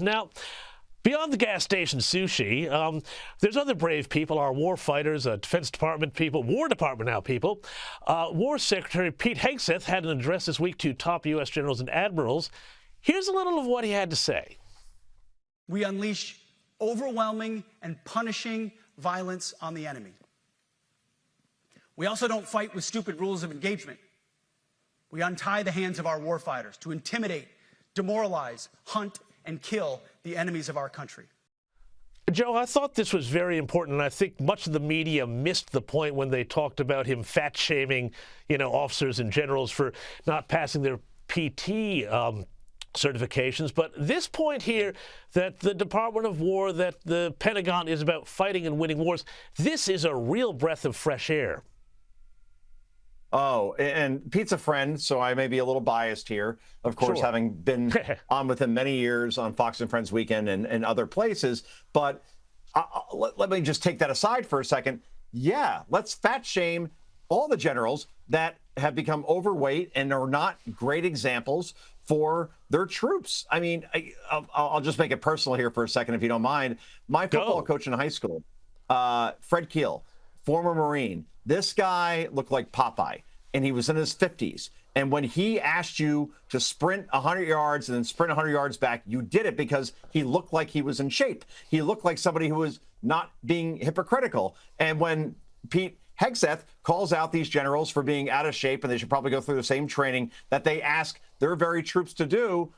Now, beyond the gas station sushi, there's other brave people, our war fighters, Defense Department people, War Department now people. War Secretary Pete Hegseth had an address this week to top U.S. generals and admirals. Here's a little of what he had to say. We unleash overwhelming and punishing violence on the enemy. We also don't fight with stupid rules of engagement. We untie the hands of our warfighters to intimidate, demoralize, hunt, and kill the enemies of our country. Joe, I thought this was very important, and I think much of the media missed the point when they talked about him fat-shaming, officers and generals for not passing their PT certifications. But this point here, that the Department of War, that the Pentagon is about fighting and winning wars, this is a real breath of fresh air. Oh, and Pete's a friend, so I may be a little biased here, of course, Sure. having been on with him many years on Fox and Friends Weekend and other places. But let me just take that aside for a second. Yeah, let's fat shame all the generals that have become overweight and are not great examples for their troops. I mean, I'll just make it personal here for a second, if you don't mind. My football coach in high school, Fred Keel, former Marine, this guy looked like Popeye, and he was in his 50s. And when he asked you to sprint 100 yards and then sprint 100 yards back, you did it because he looked like he was in shape. He looked like somebody who was not being hypocritical. And when Pete Hegseth calls out these generals for being out of shape and they should probably go through the same training that they ask their very troops to do,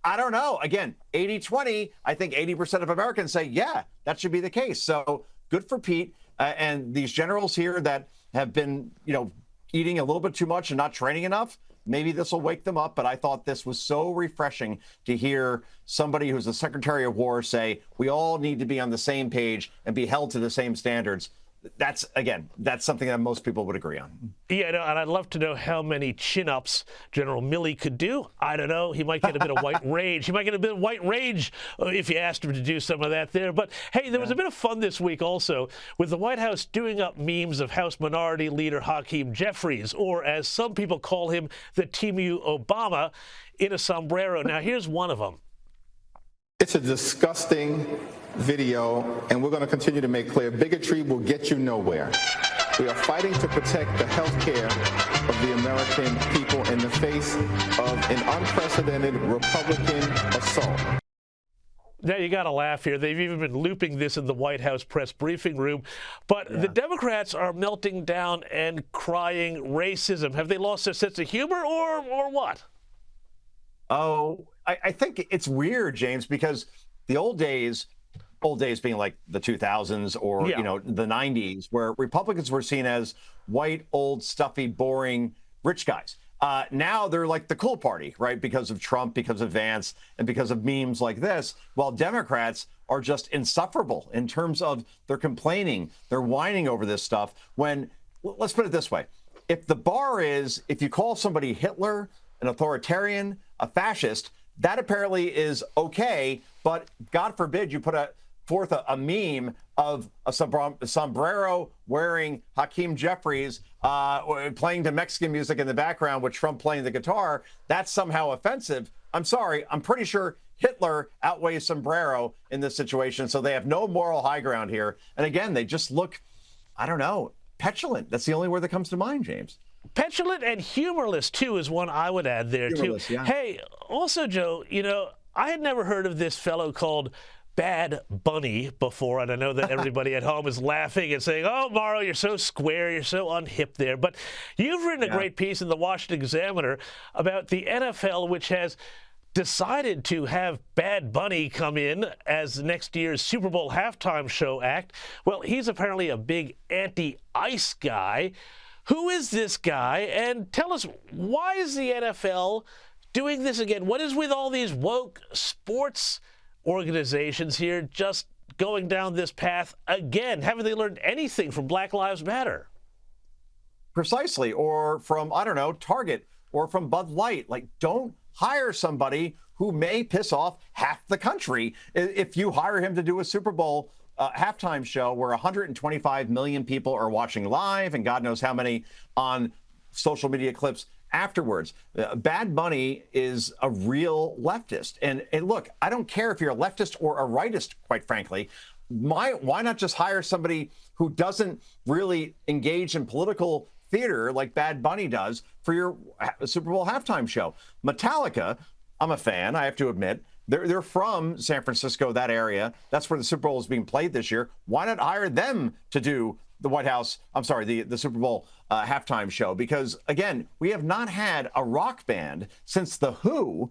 I don't know. Again, 80-20, I think 80% of Americans say, yeah, that should be the case. So good for Pete. And these generals here that have been, eating a little bit too much and not training enough, maybe this will wake them up. But I thought this was so refreshing to hear somebody who's the Secretary of War say, we all need to be on the same page and be held to the same standards. That's something that most people would agree on. Yeah, and I'd love to know how many chin-ups General Milley could do. I don't know. He might get a bit of white rage. He might get a bit of white rage if you asked him to do some of that there. But, hey, there was a bit of fun this week also with the White House doing up memes of House Minority Leader Hakeem Jeffries, or as some people call him, the Timu Obama, in a sombrero. Now, here's one of them. It's a disgusting video, and we're going to continue to make clear bigotry will get you nowhere. We are fighting to protect the health care of the American people in the face of an unprecedented Republican assault. Now, you got to laugh here. They've even been looping this in the White House press briefing room. But the Democrats are melting down and crying racism. Have they lost their sense of humor or what? Oh, I think it's weird, James, because the old days being like the 2000s or, the 90s, where Republicans were seen as white, old, stuffy, boring, rich guys. Now they're like the cool party, right? Because of Trump, because of Vance, and because of memes like this, while Democrats are just insufferable in terms of they're complaining, they're whining over this stuff. When, let's put it this way, if the bar is, if you call somebody Hitler, an authoritarian, a fascist, that apparently is okay, but God forbid you put forth a meme of a sombrero wearing Hakeem Jeffries playing the Mexican music in the background with Trump playing the guitar. That's somehow offensive. I'm sorry. I'm pretty sure Hitler outweighs sombrero in this situation, so they have no moral high ground here. And again, they just look, I don't know, petulant. That's the only word that comes to mind, James. Petulant and humorless, too, is one I would add there, too. Yeah. Hey, also, Joe, I had never heard of this fellow called Bad Bunny before, and I know that everybody at home is laughing and saying, oh, Morrow, you're so square, you're so unhip there. But you've written a great piece in the Washington Examiner about the NFL, which has decided to have Bad Bunny come in as next year's Super Bowl halftime show act. Well, he's apparently a big anti-ICE guy. Who is this guy? And tell us, why is the NFL doing this again? What is with all these woke sports organizations here just going down this path again? Haven't they learned anything from Black Lives Matter? Precisely. Or from, I don't know, Target or from Bud Light. Like, don't hire somebody who may piss off half the country. If you hire him to do a Super Bowl halftime show where 125 million people are watching live and God knows how many on social media clips afterwards. Bad Bunny is a real leftist. And look, I don't care if you're a leftist or a rightist, quite frankly. Why not just hire somebody who doesn't really engage in political theater like Bad Bunny does for your Super Bowl halftime show? Metallica, I'm a fan, I have to admit. They're from San Francisco, that area. That's where the Super Bowl is being played this year. Why not hire them to do the Super Bowl halftime show? Because, again, we have not had a rock band since The Who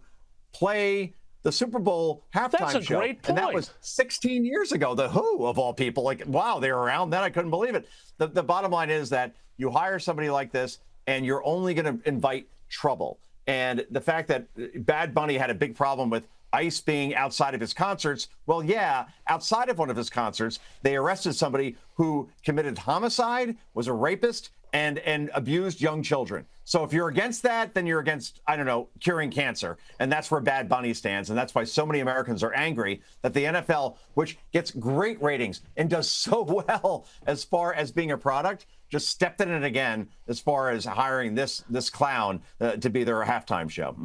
play the Super Bowl halftime show. That's a great point. And that was 16 years ago. The Who, of all people. Like, wow, they were around then. I couldn't believe it. The bottom line is that you hire somebody like this, and you're only going to invite trouble. And the fact that Bad Bunny had a big problem with ICE being outside of his concerts. Well, yeah, outside of one of his concerts, they arrested somebody who committed homicide, was a rapist, and abused young children. So if you're against that, then you're against, I don't know, curing cancer. And that's where Bad Bunny stands. And that's why so many Americans are angry that the NFL, which gets great ratings and does so well as far as being a product, just stepped in it again as far as hiring this clown to be their halftime show.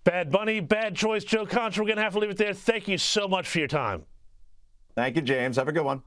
Bad Bunny, bad choice. Joe Concha, we're going to have to leave it there. Thank you so much for your time. Thank you, James. Have a good one.